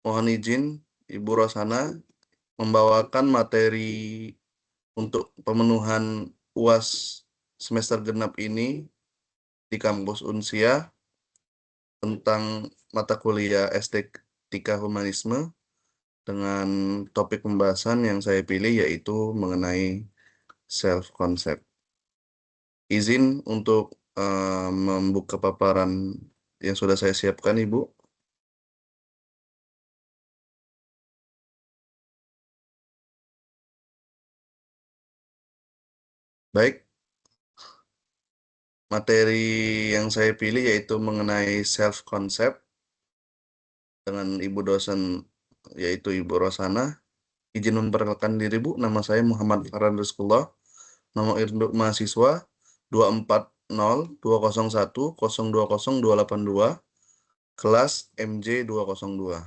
Mohon izin Ibu Rosana membawakan materi untuk pemenuhan UAS semester genap ini di kampus Unsia tentang mata kuliah Estetika Humanisme dengan topik pembahasan yang saya pilih yaitu mengenai self concept. Izin untuk membuka paparan yang sudah saya siapkan, Ibu. Baik, materi yang saya pilih yaitu mengenai self concept dengan Ibu dosen yaitu Ibu Rosana. Izin memperkenalkan diri, Bu. Nama saya Muhammad Farhan Rizkullah. Nomor induk mahasiswa 2401201020282, kelas MJ 202.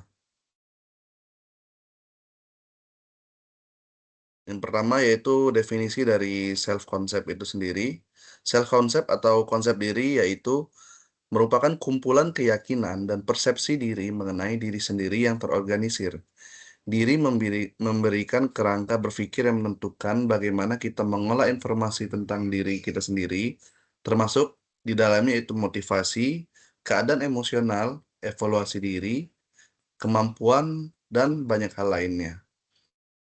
Yang pertama yaitu definisi dari self concept itu sendiri. Self concept atau konsep diri yaitu merupakan kumpulan keyakinan dan persepsi diri mengenai diri sendiri yang terorganisir. Diri memberikan kerangka berpikir yang menentukan bagaimana kita mengolah informasi tentang diri kita sendiri, termasuk di dalamnya itu motivasi, keadaan emosional, evaluasi diri, kemampuan, dan banyak hal lainnya.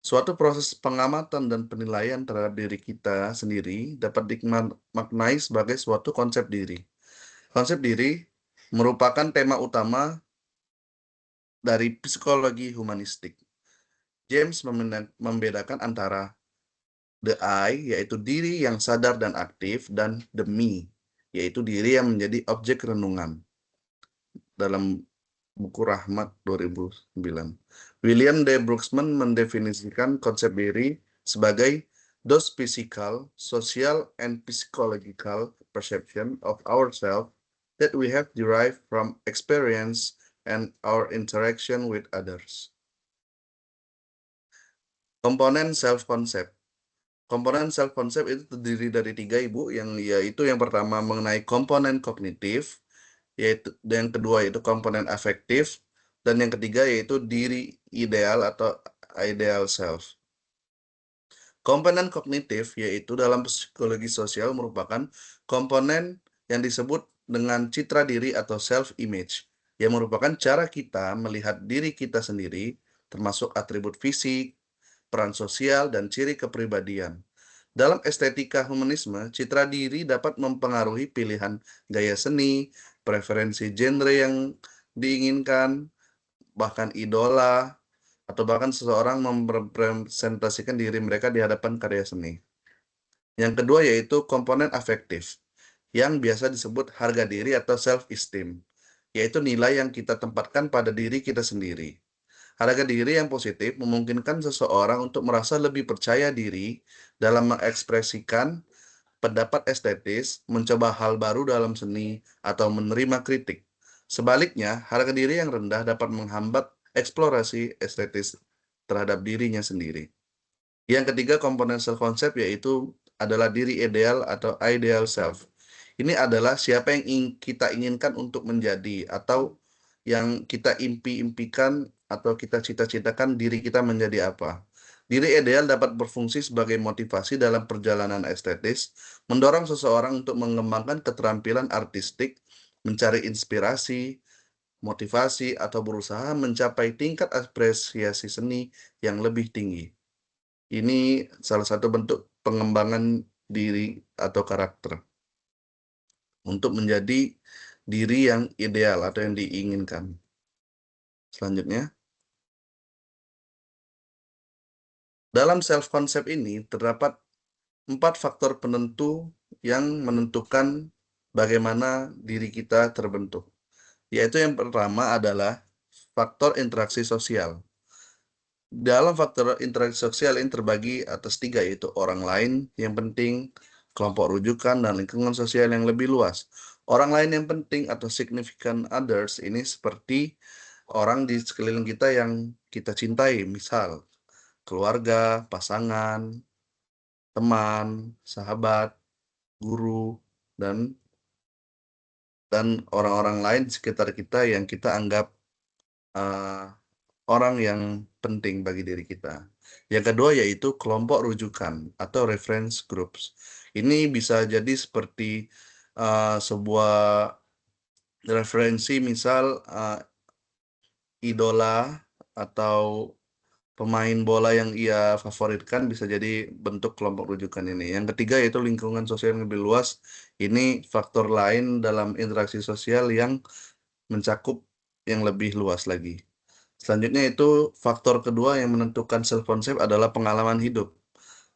Suatu proses pengamatan dan penilaian terhadap diri kita sendiri dapat dimaknai sebagai suatu konsep diri. Konsep diri merupakan tema utama dari psikologi humanistik. James membedakan antara the I, yaitu diri yang sadar dan aktif, dan the me, yaitu diri yang menjadi objek renungan. Dalam buku Rahmat 2009. William D. Brooksman mendefinisikan konsep diri sebagai those physical, social, and psychological perception of ourselves that we have derived from experience and our interaction with others. Komponen self-concept. Komponen self-concept itu terdiri dari 3, Ibu, yaitu yang pertama mengenai komponen kognitif, yaitu yang kedua yaitu komponen afektif, dan yang ketiga yaitu diri ideal atau ideal self. Komponen kognitif yaitu dalam psikologi sosial merupakan komponen yang disebut dengan citra diri atau self-image, yang merupakan cara kita melihat diri kita sendiri, termasuk atribut fisik, peran sosial, dan ciri kepribadian. Dalam estetika humanisme, citra diri dapat mempengaruhi pilihan gaya seni, preferensi genre yang diinginkan, bahkan idola, atau bahkan seseorang merepresentasikan diri mereka di hadapan karya seni. Yang kedua yaitu komponen afektif, yang biasa disebut harga diri atau self-esteem, yaitu nilai yang kita tempatkan pada diri kita sendiri. Harga diri yang positif memungkinkan seseorang untuk merasa lebih percaya diri dalam mengekspresikan pendapat estetis, mencoba hal baru dalam seni, atau menerima kritik. Sebaliknya, harga diri yang rendah dapat menghambat eksplorasi estetis terhadap dirinya sendiri. Yang ketiga, komponen self-concept yaitu adalah diri ideal atau ideal self. Ini adalah siapa yang kita inginkan untuk menjadi atau yang kita impi-impikan atau kita cita-citakan diri kita menjadi apa. Diri ideal dapat berfungsi sebagai motivasi dalam perjalanan estetis, mendorong seseorang untuk mengembangkan keterampilan artistik, mencari inspirasi, motivasi, atau berusaha mencapai tingkat apresiasi seni yang lebih tinggi. Ini salah satu bentuk pengembangan diri atau karakter untuk menjadi diri yang ideal atau yang diinginkan. Selanjutnya, dalam self-concept ini terdapat 4 faktor penentu yang menentukan bagaimana diri kita terbentuk. Yaitu yang pertama adalah faktor interaksi sosial. Dalam faktor interaksi sosial ini terbagi atas 3, yaitu orang lain yang penting, kelompok rujukan, dan lingkungan sosial yang lebih luas. Orang lain yang penting atau significant others ini seperti orang di sekeliling kita yang kita cintai, misal keluarga, pasangan, teman, sahabat, guru, dan orang-orang lain di sekitar kita yang kita anggap uh, orang yang penting bagi diri kita. Yang kedua yaitu kelompok rujukan atau reference groups. Ini bisa jadi seperti sebuah referensi, misal idola atau pemain bola yang ia favoritkan bisa jadi bentuk kelompok rujukan ini. Yang ketiga yaitu lingkungan sosial yang lebih luas. Ini faktor lain dalam interaksi sosial yang mencakup yang lebih luas lagi. Selanjutnya itu faktor kedua yang menentukan self concept adalah pengalaman hidup.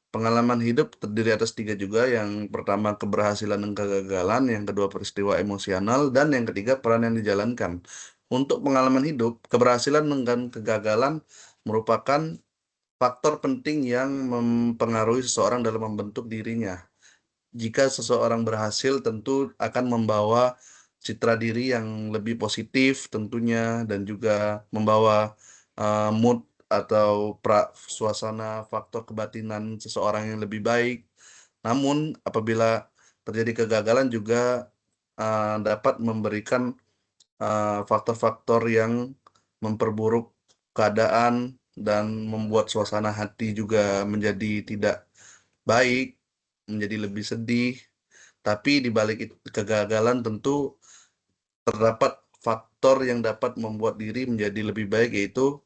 Pengalaman hidup terdiri atas tiga juga. Yang pertama keberhasilan dan kegagalan, yang kedua peristiwa emosional, dan yang ketiga peran yang dijalankan. Untuk pengalaman hidup, keberhasilan dan kegagalan merupakan faktor penting yang mempengaruhi seseorang dalam membentuk dirinya. Jika seseorang berhasil, tentu akan membawa citra diri yang lebih positif tentunya, dan juga membawa mood atau suasana faktor kebatinan seseorang yang lebih baik. Namun apabila terjadi kegagalan juga dapat memberikan faktor-faktor yang memperburuk keadaan dan membuat suasana hati juga menjadi tidak baik, menjadi lebih sedih. Tapi di balik kegagalan tentu terdapat faktor yang dapat membuat diri menjadi lebih baik, yaitu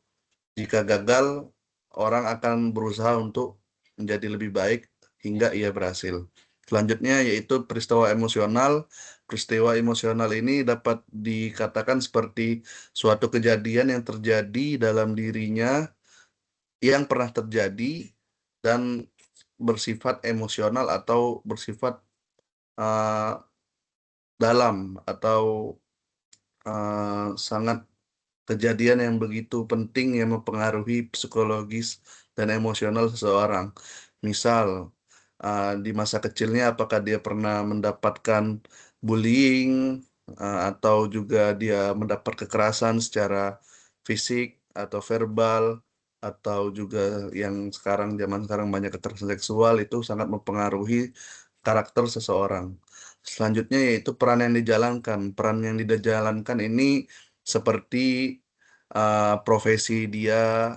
jika gagal, orang akan berusaha untuk menjadi lebih baik hingga ia berhasil. Selanjutnya yaitu peristiwa emosional. Peristiwa emosional ini dapat dikatakan seperti suatu kejadian yang terjadi dalam dirinya, yang pernah terjadi dan bersifat emosional atau bersifat uh, dalam, atau sangat kejadian yang begitu penting yang mempengaruhi psikologis dan emosional seseorang. Misal, di masa kecilnya apakah dia pernah mendapatkan bullying, atau juga dia mendapat kekerasan secara fisik atau verbal, atau juga yang zaman sekarang banyak kekerasan seksual, itu sangat mempengaruhi karakter seseorang. Selanjutnya yaitu peran yang dijalankan. Peran yang dijalankan ini seperti profesi dia,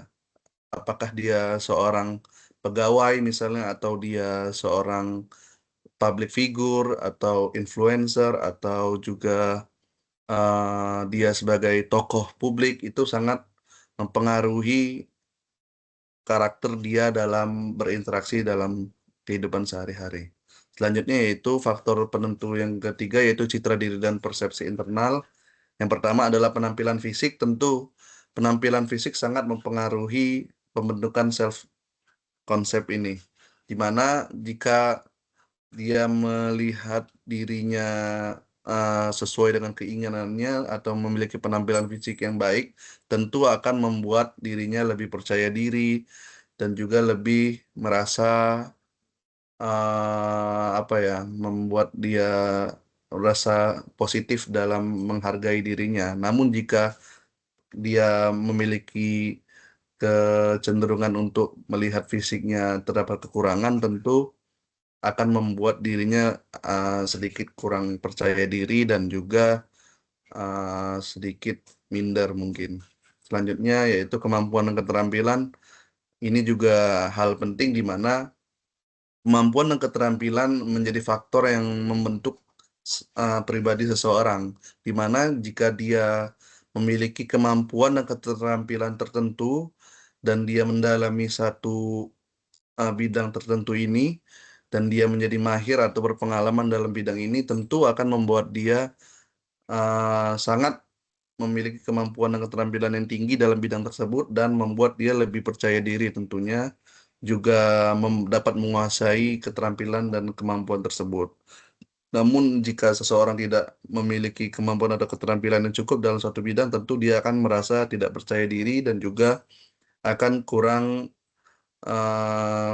apakah dia seorang pegawai misalnya, atau dia seorang public figure atau influencer, atau juga dia sebagai tokoh publik, itu sangat mempengaruhi karakter dia dalam berinteraksi dalam kehidupan sehari-hari. Selanjutnya yaitu faktor penentu yang ketiga yaitu citra diri dan persepsi internal. Yang pertama adalah penampilan fisik. Tentu penampilan fisik sangat mempengaruhi pembentukan self concept ini. Dimana jika dia melihat dirinya sesuai dengan keinginannya atau memiliki penampilan fisik yang baik, tentu akan membuat dirinya lebih percaya diri dan juga lebih merasa apa ya, membuat dia merasa positif dalam menghargai dirinya. Namun jika dia memiliki kecenderungan untuk melihat fisiknya terdapat kekurangan, tentu akan membuat dirinya sedikit kurang percaya diri dan juga sedikit minder mungkin. Selanjutnya yaitu kemampuan dan keterampilan. Ini juga hal penting di mana kemampuan dan keterampilan menjadi faktor yang membentuk pribadi seseorang, di mana jika dia memiliki kemampuan dan keterampilan tertentu dan dia mendalami satu bidang tertentu ini, dan dia menjadi mahir atau berpengalaman dalam bidang ini, tentu akan membuat dia sangat memiliki kemampuan dan keterampilan yang tinggi dalam bidang tersebut, dan membuat dia lebih percaya diri tentunya, juga dapat menguasai keterampilan dan kemampuan tersebut. Namun jika seseorang tidak memiliki kemampuan atau keterampilan yang cukup dalam suatu bidang, tentu dia akan merasa tidak percaya diri dan juga akan kurang eh,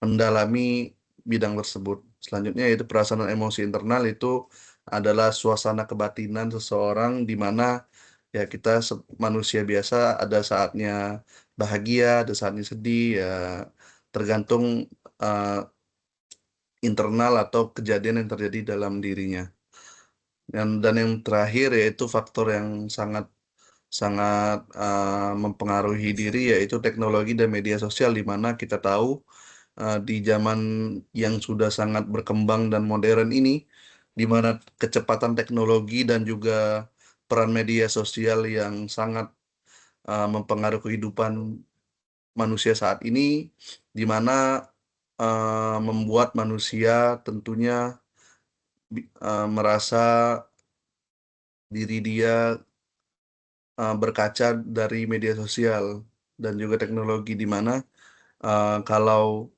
mendalami bidang tersebut. Selanjutnya yaitu perasaan dan emosi internal. Itu adalah suasana kebatinan seseorang di mana ya kita manusia biasa ada saatnya bahagia, ada saatnya sedih, ya tergantung eh, internal atau kejadian yang terjadi dalam dirinya. Dan yang terakhir yaitu faktor yang sangat sangat mempengaruhi diri, yaitu teknologi dan media sosial, di mana kita tahu di zaman yang sudah sangat berkembang dan modern ini, di mana kecepatan teknologi dan juga peran media sosial yang sangat mempengaruhi kehidupan manusia saat ini, di mana membuat manusia tentunya merasa diri dia berkaca dari media sosial dan juga teknologi, di mana kalau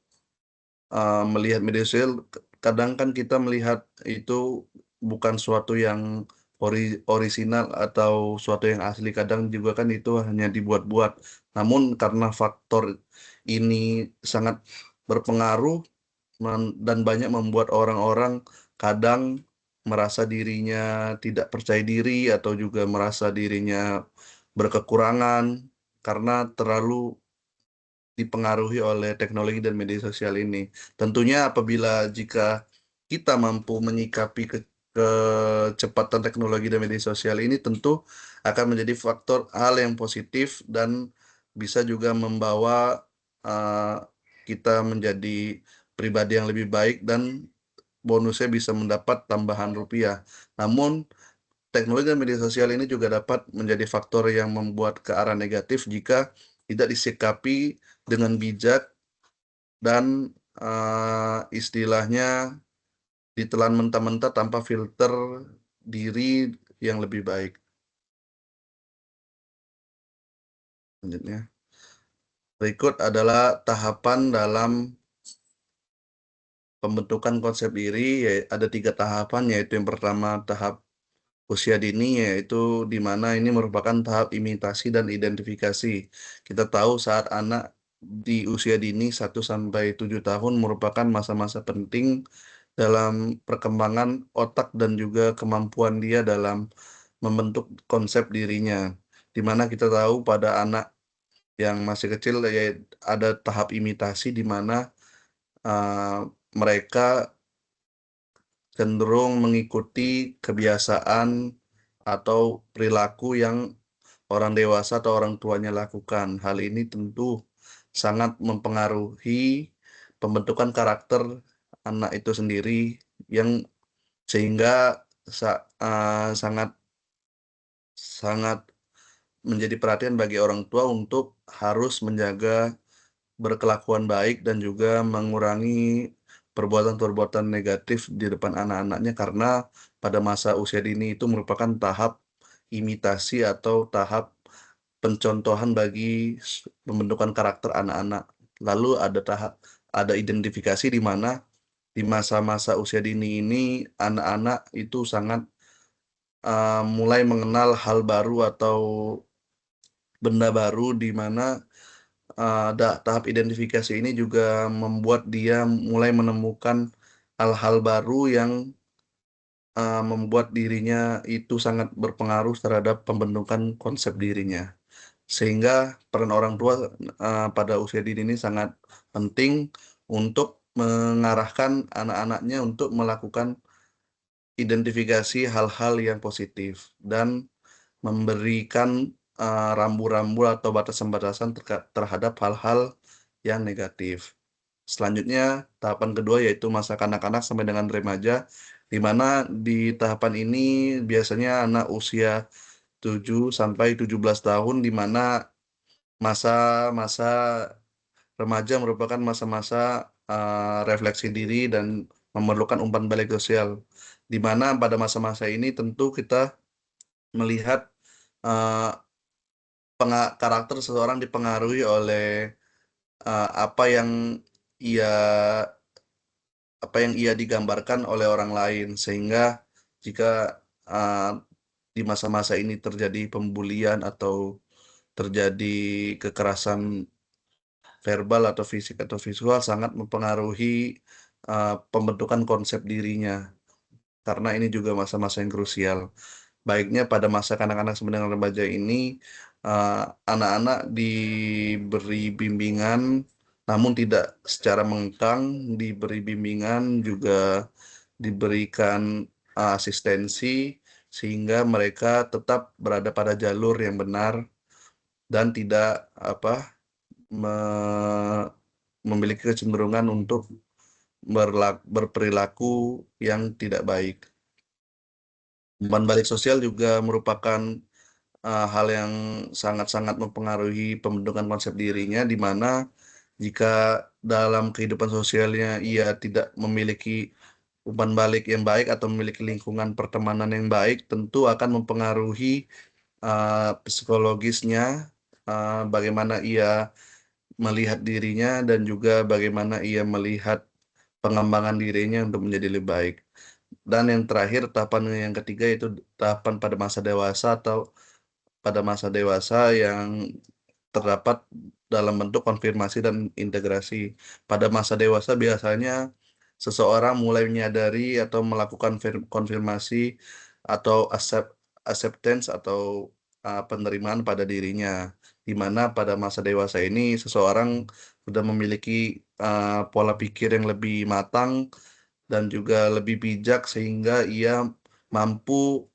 melihat media sosial, kadang kan kita melihat itu bukan suatu yang orisinal atau suatu yang asli, kadang juga kan itu hanya dibuat-buat. Namun karena faktor ini sangat berpengaruh dan banyak membuat orang-orang kadang merasa dirinya tidak percaya diri atau juga merasa dirinya berkekurangan karena terlalu dipengaruhi oleh teknologi dan media sosial ini. Tentunya jika kita mampu menyikapi kecepatan teknologi dan media sosial ini, tentu akan menjadi faktor hal yang positif dan bisa juga membawa uh, kita menjadi pribadi yang lebih baik dan bonusnya bisa mendapat tambahan rupiah. Namun teknologi dan media sosial ini juga dapat menjadi faktor yang membuat ke arah negatif jika tidak disikapi dengan bijak dan istilahnya ditelan mentah-mentah tanpa filter diri yang lebih baik. Selanjutnya, berikut adalah tahapan dalam pembentukan konsep diri. Ada 3 tahapan, yaitu yang pertama tahap usia dini, yaitu di mana ini merupakan tahap imitasi dan identifikasi. Kita tahu saat anak di usia dini 1 sampai 7 tahun merupakan masa-masa penting dalam perkembangan otak dan juga kemampuan dia dalam membentuk konsep dirinya. Di mana kita tahu pada anak yang masih kecil ya ada tahap imitasi, di mana uh, mereka cenderung mengikuti kebiasaan atau perilaku yang orang dewasa atau orang tuanya lakukan. Hal ini tentu sangat mempengaruhi pembentukan karakter anak itu sendiri, yang sehingga sangat sangat menjadi perhatian bagi orang tua untuk harus menjaga berkelakuan baik dan juga mengurangi perbuatan-perbuatan negatif di depan anak-anaknya, karena pada masa usia dini itu merupakan tahap imitasi atau tahap pencontohan bagi pembentukan karakter anak-anak. Lalu ada identifikasi, di mana di masa-masa usia dini ini anak-anak itu sangat mulai mengenal hal baru atau benda baru, di mana tahap identifikasi ini juga membuat dia mulai menemukan hal-hal baru yang membuat dirinya itu sangat berpengaruh terhadap pembentukan konsep dirinya. Sehingga peran orang tua pada usia dini ini sangat penting untuk mengarahkan anak-anaknya untuk melakukan identifikasi hal-hal yang positif dan memberikan rambu-rambu atau batasan-batasan terhadap hal-hal yang negatif. Selanjutnya, tahapan kedua yaitu masa kanak-kanak sampai dengan remaja, di mana di tahapan ini biasanya anak usia 7 sampai 17 tahun, di mana masa-masa remaja merupakan masa-masa refleksi diri dan memerlukan umpan balik sosial, di mana pada masa-masa ini tentu kita melihat uh, karakter seseorang dipengaruhi oleh apa yang ia digambarkan oleh orang lain, sehingga jika uh, di masa-masa ini terjadi pembulian atau terjadi kekerasan verbal atau fisik atau visual, sangat mempengaruhi pembentukan konsep dirinya, karena ini juga masa-masa yang krusial. Baiknya pada masa kanak-kanak sampai dengan remaja ini, eh, anak-anak diberi bimbingan, namun tidak secara mengekang, diberi bimbingan juga diberikan asistensi sehingga mereka tetap berada pada jalur yang benar dan tidak memiliki kecenderungan untuk berperilaku yang tidak baik. Umpan balik sosial juga merupakan hal yang sangat-sangat mempengaruhi pembentukan konsep dirinya, di mana jika dalam kehidupan sosialnya ia tidak memiliki umpan balik yang baik atau memiliki lingkungan pertemanan yang baik, tentu akan mempengaruhi psikologisnya, bagaimana ia melihat dirinya dan juga bagaimana ia melihat pengembangan dirinya untuk menjadi lebih baik. Dan yang terakhir, tahapan yang ketiga yaitu tahapan pada masa dewasa atau pada masa dewasa yang terdapat dalam bentuk konfirmasi dan integrasi. Pada masa dewasa biasanya seseorang mulai menyadari atau melakukan konfirmasi atau acceptance atau penerimaan pada dirinya. Di mana pada masa dewasa ini seseorang sudah memiliki pola pikir yang lebih matang dan juga lebih bijak sehingga ia mampu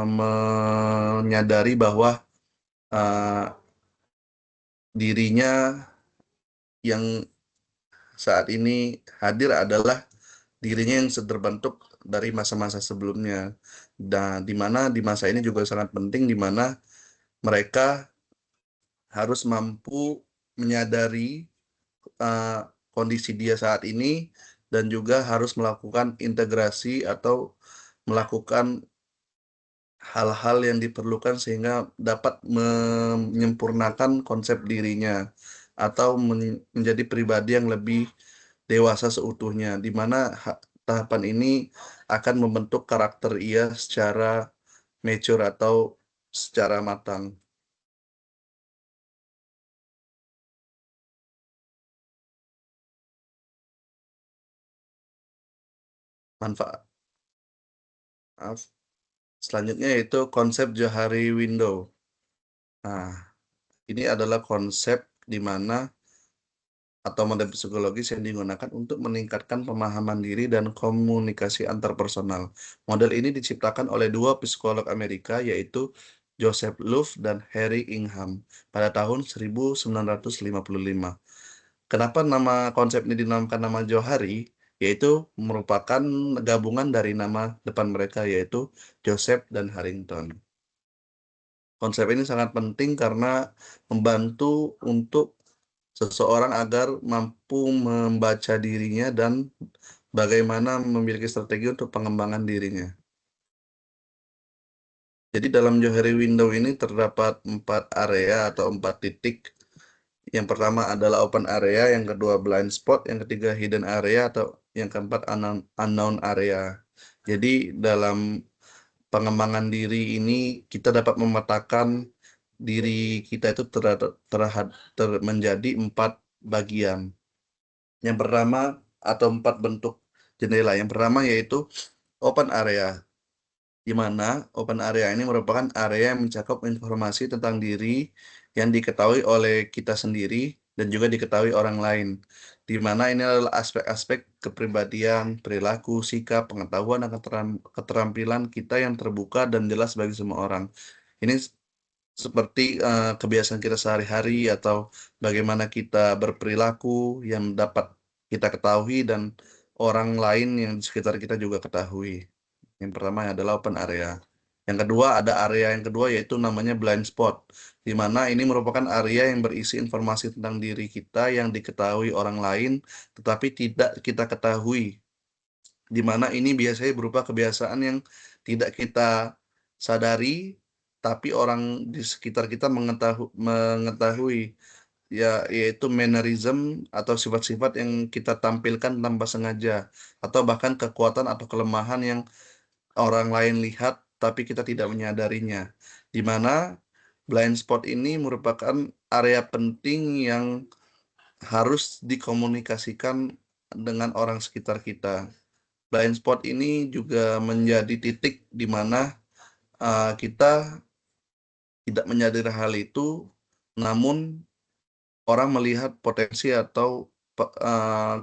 menyadari bahwa uh, dirinya yang saat ini hadir adalah dirinya yang terbentuk dari masa-masa sebelumnya. Dan di mana di masa ini juga sangat penting, di mana mereka harus mampu menyadari kondisi dia saat ini dan juga harus melakukan integrasi atau melakukan hal-hal yang diperlukan sehingga dapat menyempurnakan konsep dirinya atau menjadi pribadi yang lebih dewasa seutuhnya, di mana tahapan ini akan membentuk karakter ia secara mature atau secara matang. Manfaat maaf. Selanjutnya yaitu konsep Johari Window. Nah, ini adalah konsep di mana atau model psikologis yang digunakan untuk meningkatkan pemahaman diri dan komunikasi antarpersonal. Model ini diciptakan oleh dua psikolog Amerika, yaitu Joseph Luft dan Harry Ingham pada tahun 1955. Kenapa nama konsep ini dinamakan nama Johari? Yaitu merupakan gabungan dari nama depan mereka, yaitu Joseph dan Harrington. Konsep ini sangat penting karena membantu untuk seseorang agar mampu membaca dirinya dan bagaimana memiliki strategi untuk pengembangan dirinya. Jadi dalam Johari Window ini terdapat 4 area atau 4 titik. Yang pertama adalah open area, yang kedua blind spot, yang ketiga hidden area, atau yang keempat unknown area. Jadi dalam pengembangan diri ini kita dapat memetakan diri kita itu menjadi 4 bagian. Yang pertama atau 4 bentuk jendela. Yang pertama yaitu open area, di mana open area ini merupakan area yang mencakup informasi tentang diri yang diketahui oleh kita sendiri dan juga diketahui orang lain. Di mana ini adalah aspek-aspek kepribadian, perilaku, sikap, pengetahuan, dan keterampilan kita yang terbuka dan jelas bagi semua orang. Ini seperti kebiasaan kita sehari-hari atau bagaimana kita berperilaku yang dapat kita ketahui dan orang lain yang di sekitar kita juga ketahui. Yang pertama adalah open area. Yang kedua ada area yang kedua yaitu namanya blind spot, di mana ini merupakan area yang berisi informasi tentang diri kita yang diketahui orang lain tetapi tidak kita ketahui, di mana ini biasanya berupa kebiasaan yang tidak kita sadari, tapi orang di sekitar kita mengetahui, ya, yaitu mannerism atau sifat-sifat yang kita tampilkan tanpa sengaja, atau bahkan kekuatan atau kelemahan yang orang lain lihat tapi kita tidak menyadarinya. Di mana blind spot ini merupakan area penting yang harus dikomunikasikan dengan orang sekitar kita. Blind spot ini juga menjadi titik di mana kita tidak menyadari hal itu, namun orang melihat potensi atau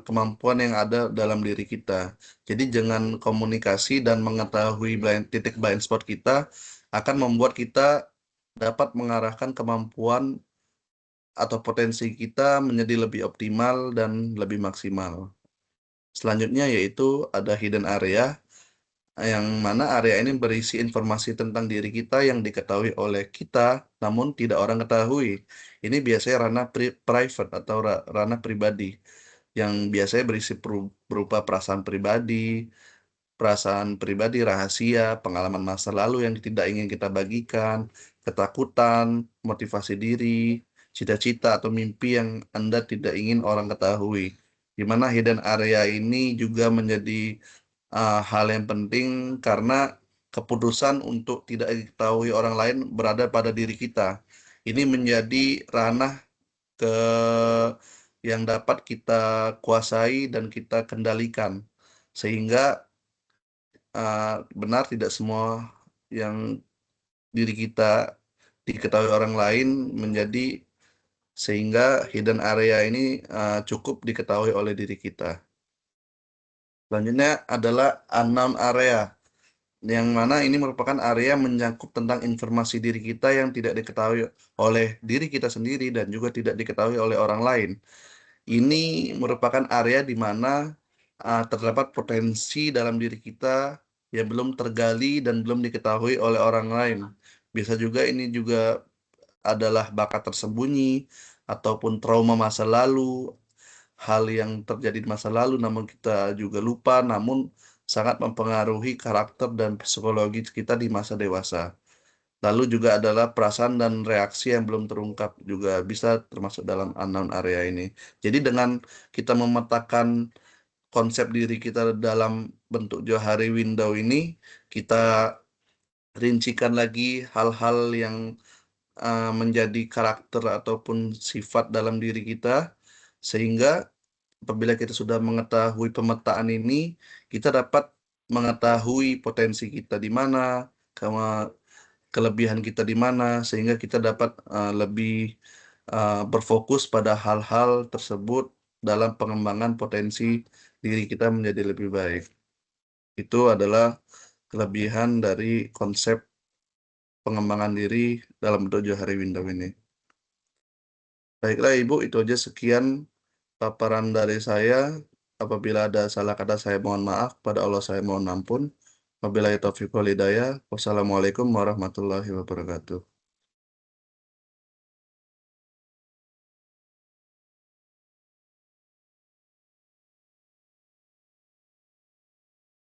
kemampuan yang ada dalam diri kita. Jadi dengan komunikasi dan mengetahui titik blind spot kita akan membuat kita dapat mengarahkan kemampuan atau potensi kita menjadi lebih optimal dan lebih maksimal. Selanjutnya yaitu ada hidden area, yang mana area ini berisi informasi tentang diri kita yang diketahui oleh kita, namun tidak orang ketahui. Ini biasanya ranah private atau ranah pribadi, yang biasanya berisi berupa perasaan pribadi, rahasia, pengalaman masa lalu yang tidak ingin kita bagikan, ketakutan, motivasi diri, cita-cita atau mimpi yang Anda tidak ingin orang ketahui. Di mana hidden area ini juga menjadi hal yang penting karena keputusan untuk tidak diketahui orang lain berada pada diri kita. Ini menjadi ranah ke yang dapat kita kuasai dan kita kendalikan. Sehingga benar tidak semua yang diri kita diketahui orang lain menjadi sehingga hidden area ini cukup diketahui oleh diri kita. Selanjutnya adalah unknown area, yang mana ini merupakan area menyangkut tentang informasi diri kita yang tidak diketahui oleh diri kita sendiri dan juga tidak diketahui oleh orang lain. Ini merupakan area di mana terdapat potensi dalam diri kita yang belum tergali dan belum diketahui oleh orang lain. Bisa juga ini juga adalah bakat tersembunyi ataupun trauma masa lalu, hal yang terjadi di masa lalu namun kita juga lupa, namun sangat mempengaruhi karakter dan psikologi kita di masa dewasa. Lalu juga adalah perasaan dan reaksi yang belum terungkap juga bisa termasuk dalam unknown area ini. Jadi dengan kita memetakan konsep diri kita dalam bentuk Johari Window ini, kita rincikan lagi hal-hal yang menjadi karakter ataupun sifat dalam diri kita, sehingga apabila kita sudah mengetahui pemetaan ini, kita dapat mengetahui potensi kita di mana, kelebihan kita di mana, sehingga kita dapat lebih berfokus pada hal-hal tersebut dalam pengembangan potensi diri kita menjadi lebih baik. Itu adalah kelebihan dari konsep pengembangan diri dalam bentuk Johari Window ini. Baiklah Ibu, itu aja sekian paparan dari saya. Apabila ada salah kata saya mohon maaf, pada Allah saya mohon ampun. Wabillahi taufiq wal hidayah. Wassalamualaikum warahmatullahi wabarakatuh.